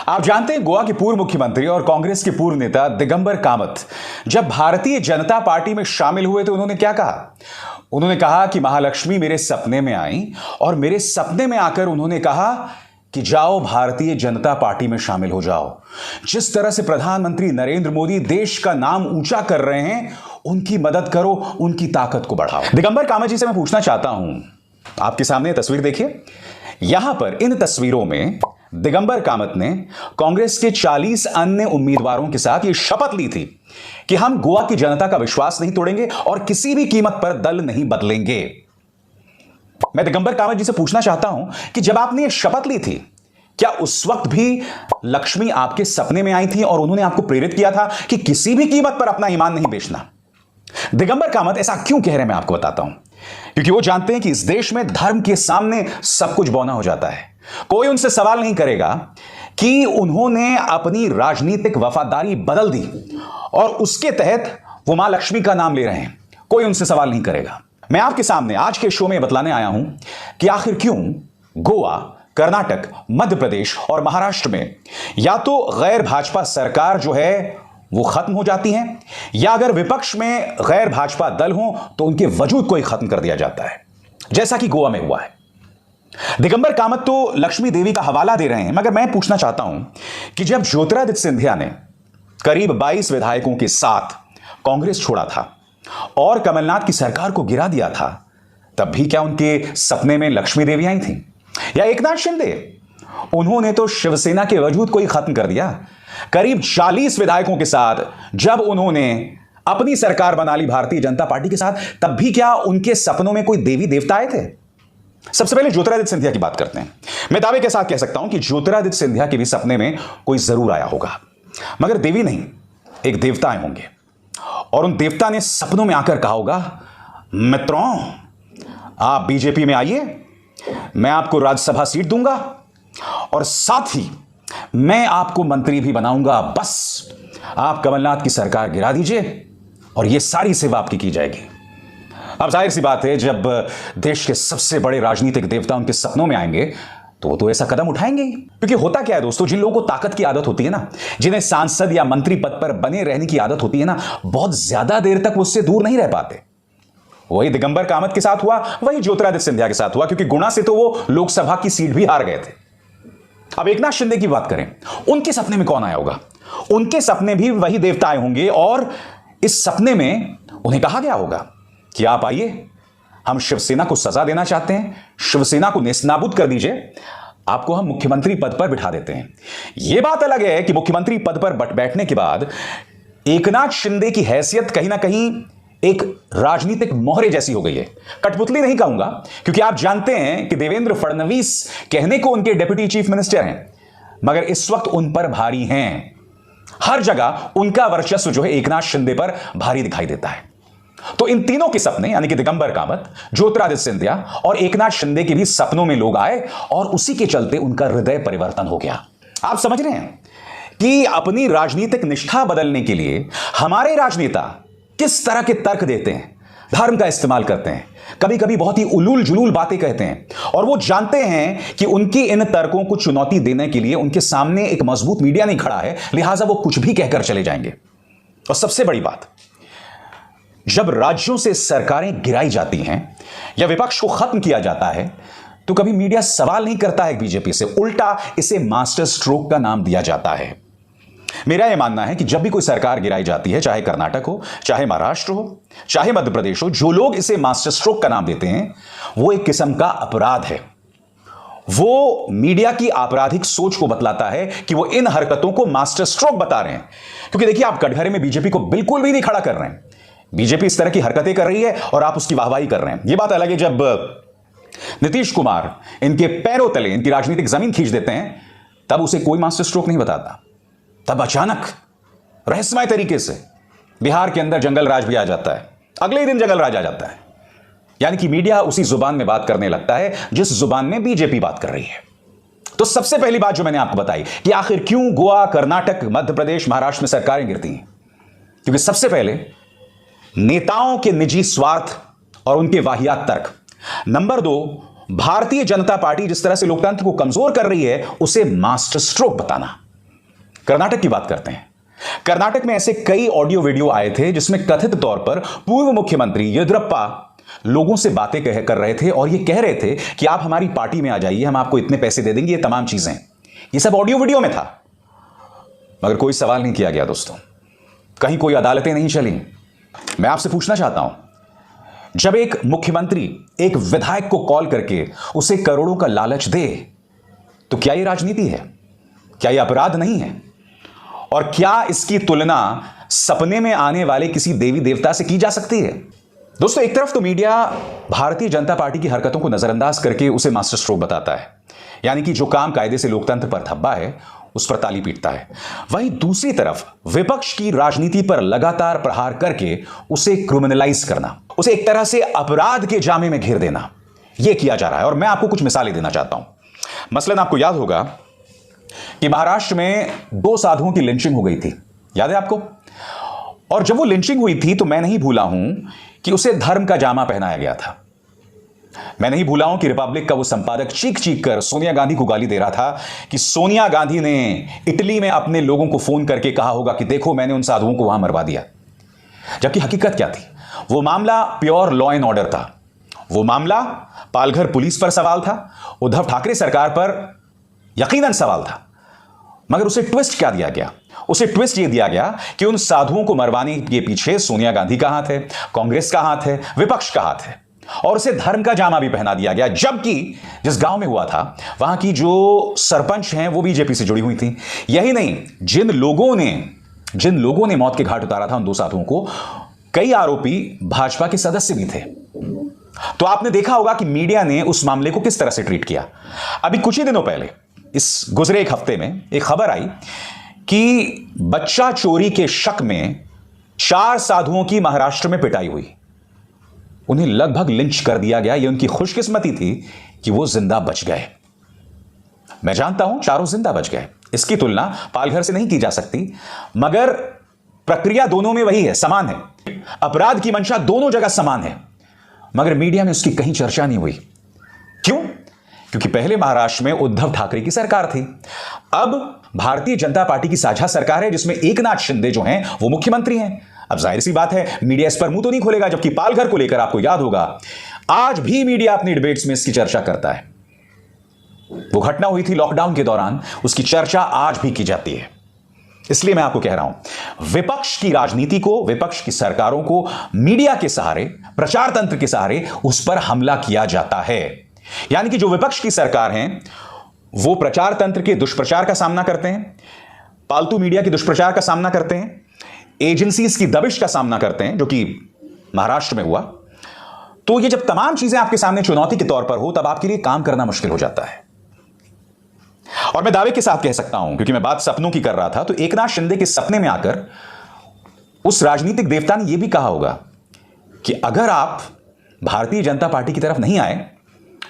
आप जानते हैं गोवा के पूर्व मुख्यमंत्री और कांग्रेस के पूर्व नेता दिगंबर कामत जब भारतीय जनता पार्टी में शामिल हुए तो उन्होंने क्या कहा। उन्होंने कहा कि महालक्ष्मी मेरे सपने में आई और मेरे सपने में आकर उन्होंने कहा कि जाओ भारतीय जनता पार्टी में शामिल हो जाओ। जिस तरह से प्रधानमंत्री नरेंद्र मोदी देश का नाम ऊंचा कर रहे हैं, उनकी मदद करो, उनकी ताकत को बढ़ाओ। दिगंबर कामत जी से मैं पूछना चाहता हूं, आपके सामने तस्वीर देखिए। यहां पर इन तस्वीरों में दिगंबर कामत ने कांग्रेस के 40 अन्य उम्मीदवारों के साथ यह शपथ ली थी कि हम गोवा की जनता का विश्वास नहीं तोड़ेंगे और किसी भी कीमत पर दल नहीं बदलेंगे। मैं दिगंबर कामत जी से पूछना चाहता हूं कि जब आपने यह शपथ ली थी, क्या उस वक्त भी लक्ष्मी आपके सपने में आई थी और उन्होंने आपको प्रेरित किया था कि किसी भी कीमत पर अपना ईमान नहीं बेचना? दिगंबर कामत ऐसा क्यों कह रहे हैं मैं आपको बताता हूं। क्योंकि वो जानते हैं कि इस देश में धर्म के सामने सब कुछ बौना हो जाता है। कोई उनसे सवाल नहीं करेगा कि उन्होंने अपनी राजनीतिक वफादारी बदल दी और उसके तहत वो मां लक्ष्मी का नाम ले रहे हैं। कोई उनसे सवाल नहीं करेगा। मैं आपके सामने आज के शो में बतलाने आया हूं कि आखिर क्यों गोवा, कर्नाटक, मध्य प्रदेश और महाराष्ट्र में या तो गैर भाजपा सरकार जो है वो खत्म हो जाती है, या अगर विपक्ष में गैर भाजपा दल हो तो उनके वजूद को ही खत्म कर दिया जाता है, जैसा कि गोवा में हुआ है। दिगंबर कामत तो लक्ष्मी देवी का हवाला दे रहे हैं, मगर मैं पूछना चाहता हूं कि जब ज्योतिरादित्य सिंधिया ने करीब 22 विधायकों के साथ कांग्रेस छोड़ा था और कमलनाथ की सरकार को गिरा दिया था, तब भी क्या उनके सपने में लक्ष्मी देवी आई थी? या एकनाथ शिंदे, उन्होंने तो शिवसेना के वजूद को ही खत्म कर दिया। करीब 40 विधायकों के साथ जब उन्होंने अपनी सरकार बना ली भारतीय जनता पार्टी के साथ, तब भी क्या उनके सपनों में कोई देवी देवता आए थे? सबसे पहले ज्योतिरादित्य सिंधिया की बात करते हैं। मैं दावे के साथ कह सकता हूं कि ज्योतिरादित्य सिंधिया के भी सपने में कोई जरूर आया होगा, मगर देवी नहीं, एक देवता आए होंगे और उन देवता ने सपनों में आकर कहा होगा, मित्रों आप बीजेपी में आइए, मैं आपको राज्यसभा सीट दूंगा और साथ ही मैं आपको मंत्री भी बनाऊंगा। बस आप कमलनाथ की सरकार गिरा दीजिए और यह सारी सेवा आपकी की जाएगी। अब जाहिर सी बात है, जब देश के सबसे बड़े राजनीतिक देवता उनके सपनों में आएंगे तो वो तो ऐसा कदम उठाएंगे ही। क्योंकि होता क्या है दोस्तों, जिन लोगों को ताकत की आदत होती है ना, जिन्हें सांसद या मंत्री पद पर बने रहने की आदत होती है ना, बहुत ज्यादा देर तक उससे दूर नहीं रह पाते। वही दिगंबर कामत के साथ हुआ, वही ज्योतिरादित्य सिंधिया के साथ हुआ, क्योंकि गुना से तो वो लोकसभा की सीट भी हार गए थे। अब एकनाथ शिंदे की बात करें, उनके सपने में कौन आया होगा? उनके सपने भी वही देवता आए होंगे और इस सपने में उन्हें कहा गया होगा कि आप आइए, हम शिवसेना को सजा देना चाहते हैं, शिवसेना को नेस्तनाबूद कर दीजिए, आपको हम मुख्यमंत्री पद पर बिठा देते हैं। यह बात अलग है कि मुख्यमंत्री पद पर बैठने के बाद एकनाथ शिंदे की हैसियत कहीं ना कहीं एक राजनीतिक मोहरे जैसी हो गई है। कठपुतली नहीं कहूंगा, क्योंकि आप जानते हैं कि देवेंद्र फडणवीस कहने को उनके डिप्टी चीफ मिनिस्टर हैं, मगर इस वक्त उन पर भारी हैं। हर जगह उनका वर्चस्व जो है एकनाथ शिंदे पर भारी दिखाई देता है। तो इन तीनों के सपने, यानी कि दिगंबर कामत, ज्योतिरादित्य सिंधिया और एकनाथ शिंदे के भी सपनों में लोग आए और उसी के चलते उनका हृदय परिवर्तन हो गया। आप समझ रहे हैं कि अपनी राजनीतिक निष्ठा बदलने के लिए हमारे राजनेता किस तरह के तर्क देते हैं, धर्म का इस्तेमाल करते हैं, कभी कभी बहुत ही उलूल जुलूल बातें कहते हैं, और वो जानते हैं कि उनके इन तर्कों को चुनौती देने के लिए उनके सामने एक मजबूत मीडिया नहीं खड़ा है, लिहाजा वो कुछ भी कहकर चले जाएंगे। और सबसे बड़ी बात, जब राज्यों से सरकारें गिराई जाती हैं या विपक्ष को खत्म किया जाता है, तो कभी मीडिया सवाल नहीं करता है बीजेपी से, उल्टा इसे मास्टर स्ट्रोक का नाम दिया जाता है। मेरा यह मानना है कि जब भी कोई सरकार गिराई जाती है, चाहे कर्नाटक हो, चाहे महाराष्ट्र हो, चाहे मध्य प्रदेश हो, जो लोग इसे मास्टर स्ट्रोक का नाम देते हैं, वो एक किस्म का अपराध है। वो मीडिया की आपराधिक सोच को बतलाता है कि वो इन हरकतों को मास्टर स्ट्रोक बता रहे हैं। क्योंकि देखिए, आप कटघरे में बीजेपी को बिल्कुल भी नहीं खड़ा कर रहे हैं। बीजेपी इस तरह की हरकतें कर रही है और आप उसकी वाहवाही कर रहे हैं। यह बात अलग है जब नीतीश कुमार इनके पैरों तले इनकी राजनीतिक जमीन खींच देते हैं, तब उसे कोई मास्टर स्ट्रोक नहीं बताता। तब अचानक रहस्यमय तरीके से बिहार के अंदर जंगल राज भी आ जाता है, अगले ही दिन जंगल राज आ जाता है। यानी कि मीडिया उसी जुबान में बात करने लगता है जिस जुबान में बीजेपी बात कर रही है। तो सबसे पहली बात जो मैंने आपको बताई कि आखिर क्यों गोवा, कर्नाटक, मध्य प्रदेश, महाराष्ट्र में सरकारें गिरती हैं, क्योंकि सबसे पहले नेताओं के निजी स्वार्थ और उनके वाहियात तर्क। नंबर 2, भारतीय जनता पार्टी जिस तरह से लोकतंत्र को कमजोर कर रही है, उसे मास्टर स्ट्रोक बताना। कर्नाटक की बात करते हैं। कर्नाटक में ऐसे कई ऑडियो वीडियो आए थे जिसमें कथित तौर पर पूर्व मुख्यमंत्री येदियुरप्पा लोगों से बातें कर रहे थे और ये कह रहे थे कि आप हमारी पार्टी में आ जाइए, हम आपको इतने पैसे दे देंगे, ये तमाम चीजें। ये सब ऑडियो वीडियो में था, मगर कोई सवाल नहीं किया गया दोस्तों, कहीं कोई अदालतें नहीं चली। मैं आपसे पूछना चाहता हूं, जब एक मुख्यमंत्री एक विधायक को कॉल करके उसे करोड़ों का लालच दे, तो क्या यह राजनीति है? क्या यह अपराध नहीं है? और क्या इसकी तुलना सपने में आने वाले किसी देवी देवता से की जा सकती है? दोस्तों, एक तरफ तो मीडिया भारतीय जनता पार्टी की हरकतों को नजरअंदाज करके उसे मास्टर स्ट्रोक बताता है, यानी कि जो काम कायदे से लोकतंत्र पर धब्बा है उस पर ताली पीटता है। वहीं दूसरी तरफ विपक्ष की राजनीति पर लगातार प्रहार करके उसे क्रिमिनलाइज करना, उसे एक तरह से अपराध के जामे में घेर देना, यह किया जा रहा है। और मैं आपको कुछ मिसालें देना चाहता हूं। मसलन आपको याद होगा कि महाराष्ट्र में 2 साधुओं की लिंचिंग हो गई थी, याद है आपको? और जब वो लिंचिंग हुई थी तो मैं नहीं भूला हूं कि उसे धर्म का जामा पहनाया गया था। मैं नहीं भूला हूं कि रिपब्लिक का वो संपादक चीख चीख कर सोनिया गांधी को गाली दे रहा था कि सोनिया गांधी ने इटली में अपने लोगों को फोन करके कहा होगा कि देखो मैंने उन साधुओं को वहां मरवा दिया। जबकि हकीकत क्या थी? वो मामला प्योर लॉ एंड ऑर्डर था। वो मामला पालघर पुलिस पर सवाल था, उद्धव ठाकरे सरकार पर यकीनन सवाल था, मगर उसे ट्विस्ट क्या दिया गया? उसे ट्विस्ट ये दिया गया कि उन साधुओं को मरवाने के पीछे सोनिया गांधी का हाथ है, कांग्रेस का हाथ है, विपक्ष का हाथ है, और उसे धर्म का जामा भी पहना दिया गया। जबकि जिस गांव में हुआ था वहां की जो सरपंच हैं वो बीजेपी से जुड़ी हुई थी। यही नहीं, जिन लोगों ने मौत के घाट उतारा था उन 2 साधुओं को, कई आरोपी भाजपा के सदस्य भी थे। तो आपने देखा होगा कि मीडिया ने उस मामले को किस तरह से ट्रीट किया। अभी कुछ ही दिनों पहले, इस गुजरे एक हफ्ते में, एक खबर आई कि बच्चा चोरी के शक में 4 साधुओं की महाराष्ट्र में पिटाई हुई। उन्हें लगभग लिंच कर दिया गया। यह उनकी खुशकिस्मती थी कि वो जिंदा बच गए। मैं जानता हूं चारों जिंदा बच गए, इसकी तुलना पालघर से नहीं की जा सकती, मगर प्रक्रिया दोनों में वही है, समान है। अपराध की मंशा दोनों जगह समान है, मगर मीडिया में उसकी कहीं चर्चा नहीं हुई। क्यों? क्योंकि पहले महाराष्ट्र में उद्धव ठाकरे की सरकार थी, अब भारतीय जनता पार्टी की साझा सरकार है जिसमें एकनाथ शिंदे जो हैं वो मुख्यमंत्री हैं। अब जाहिर सी बात है मीडिया इस पर मुंह तो नहीं खोलेगा। जबकि पालघर को लेकर आपको याद होगा आज भी मीडिया अपनी डिबेट्स में इसकी चर्चा करता है। वो घटना हुई थी लॉकडाउन के दौरान, उसकी चर्चा आज भी की जाती है। इसलिए मैं आपको कह रहा हूं, विपक्ष की राजनीति को, विपक्ष की सरकारों को मीडिया के सहारे, प्रचार तंत्र के सहारे उस पर हमला किया जाता है। यानी कि जो विपक्ष की सरकार हैं वो प्रचार तंत्र के दुष्प्रचार का सामना करते हैं, पालतू मीडिया के दुष्प्रचार का सामना करते हैं, एजेंसीज की दबिश का सामना करते हैं, जो कि महाराष्ट्र में हुआ। तो ये जब तमाम चीजें आपके सामने चुनौती के तौर पर हो, तब आपके लिए काम करना मुश्किल हो जाता है। और मैं दावे के साथ कह सकता हूं, क्योंकि मैं बात सपनों की कर रहा था, तो एकनाथ शिंदे के सपने में आकर उस राजनीतिक देवता ने यह भी कहा होगा कि अगर आप भारतीय जनता पार्टी की तरफ नहीं आए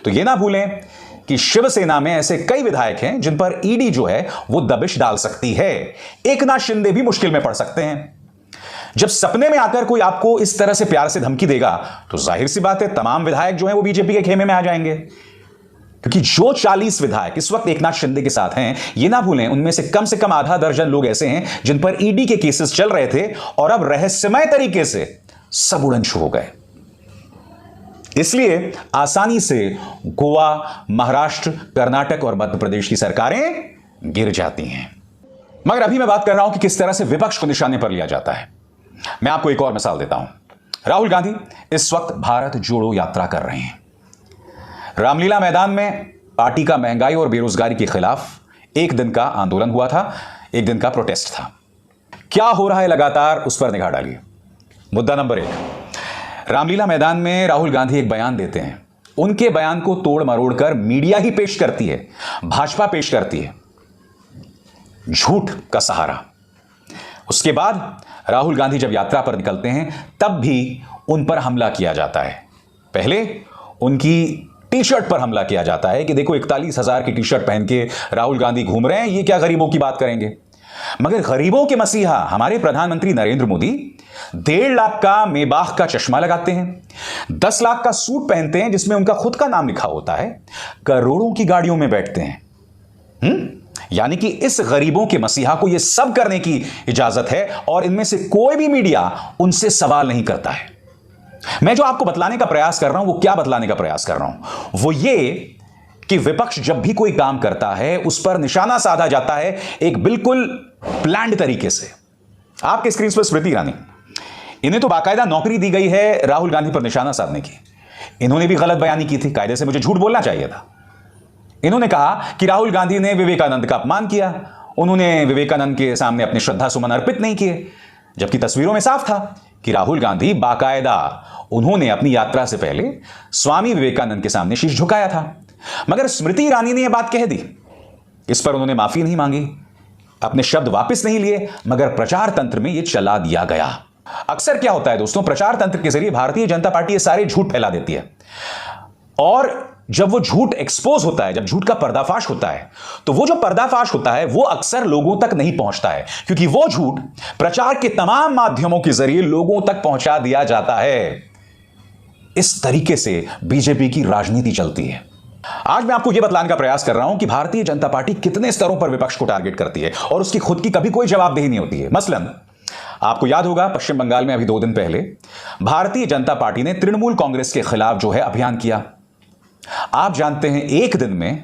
तो यह ना भूलें कि शिवसेना में ऐसे कई विधायक हैं जिन पर ईडी जो है वो दबिश डाल सकती है। एकनाथ शिंदे भी मुश्किल में पड़ सकते हैं। जब सपने में आकर कोई आपको इस तरह से प्यार से धमकी देगा तो जाहिर सी बात है तमाम विधायक जो हैं वो बीजेपी के खेमे में आ जाएंगे। क्योंकि जो 40 विधायक इस वक्त एकनाथ शिंदे के साथ हैं, ये ना भूलें उनमें से कम आधा दर्जन लोग ऐसे हैं जिन पर ईडी के केसेस चल रहे थे और अब रहस्यमय तरीके से सब उड़नछू हो गए। इसलिए आसानी से गोवा, महाराष्ट्र, कर्नाटक और मध्य प्रदेश की सरकारें गिर जाती हैं। मगर अभी मैं बात कर रहा हूं कि किस तरह से विपक्ष को निशाने पर लिया जाता है। मैं आपको एक और मिसाल देता हूं। राहुल गांधी इस वक्त भारत जोड़ो यात्रा कर रहे हैं। रामलीला मैदान में पार्टी का महंगाई और बेरोजगारी के खिलाफ एक दिन का आंदोलन हुआ था, एक दिन का प्रोटेस्ट था। क्या हो रहा है लगातार उस पर निगाह डालिए। मुद्दा नंबर 1, रामलीला मैदान में राहुल गांधी एक बयान देते हैं। उनके बयान को तोड़ मरोड़ कर मीडिया ही पेश करती है, भाजपा पेश करती है, झूठ का सहारा। उसके बाद राहुल गांधी जब यात्रा पर निकलते हैं तब भी उन पर हमला किया जाता है। पहले उनकी टी शर्ट पर हमला किया जाता है कि देखो 41,000 की टी शर्ट पहन के राहुल गांधी घूम रहे हैं, ये क्या गरीबों की बात करेंगे। मगर गरीबों के मसीहा हमारे प्रधानमंत्री नरेंद्र मोदी 1.5 लाख का मेबाख का चश्मा लगाते हैं, 10 लाख का सूट पहनते हैं जिसमें उनका खुद का नाम लिखा होता है, करोड़ों की गाड़ियों में बैठते हैं। यानी कि इस गरीबों के मसीहा को यह सब करने की इजाजत है और इनमें से कोई भी मीडिया उनसे सवाल नहीं करता है। मैं जो आपको बतलाने का प्रयास कर रहा हूं वो क्या बतलाने का प्रयास कर रहा हूं, वो ये कि विपक्ष जब भी कोई काम करता है उस पर निशाना साधा जाता है एक बिल्कुल प्लान्ड तरीके से। आपके स्क्रीन पर स्मृति ईरानी, इन्हें तो बाकायदा नौकरी दी गई है राहुल गांधी पर निशाना साधने की। इन्होंने भी गलत बयानी की थी, कायदे से मुझे झूठ बोलना चाहिए था। इन्होंने कहा कि राहुल गांधी ने विवेकानंद का अपमान किया, उन्होंने विवेकानंद के सामने अपने श्रद्धा सुमन अर्पित नहीं किए, जबकि तस्वीरों में साफ था कि राहुल गांधी बाकायदा उन्होंने अपनी यात्रा से पहले स्वामी विवेकानंद के सामने शीश झुकाया था। मगर स्मृति ईरानी ने यह बात कह दी, इस पर उन्होंने माफी नहीं मांगी, अपने शब्द वापस नहीं लिए, मगर प्रचार तंत्र में यह चला दिया गया। अक्सर क्या होता है दोस्तों, प्रचार तंत्र के जरिए भारतीय जनता पार्टी ये सारे झूठ फैला देती है, और जब वो झूठ एक्सपोज होता है, जब झूठ का पर्दाफाश होता है, तो वो जो पर्दाफाश होता है वो अक्सर लोगों तक नहीं पहुंचता है, क्योंकि वो झूठ प्रचार के तमाम माध्यमों के जरिए लोगों तक पहुंचा दिया जाता है। इस तरीके से बीजेपी की राजनीति चलती है। आज मैं आपको यह बतलाने का प्रयास कर रहा हूं कि भारतीय जनता पार्टी कितने स्तरों पर विपक्ष को टारगेट करती है और उसकी खुद की कभी कोई जवाबदेही नहीं होती है। मसलन आपको याद होगा, पश्चिम बंगाल में अभी 2 दिन पहले भारतीय जनता पार्टी ने तृणमूल कांग्रेस के खिलाफ जो है अभियान किया। आप जानते हैं एक दिन में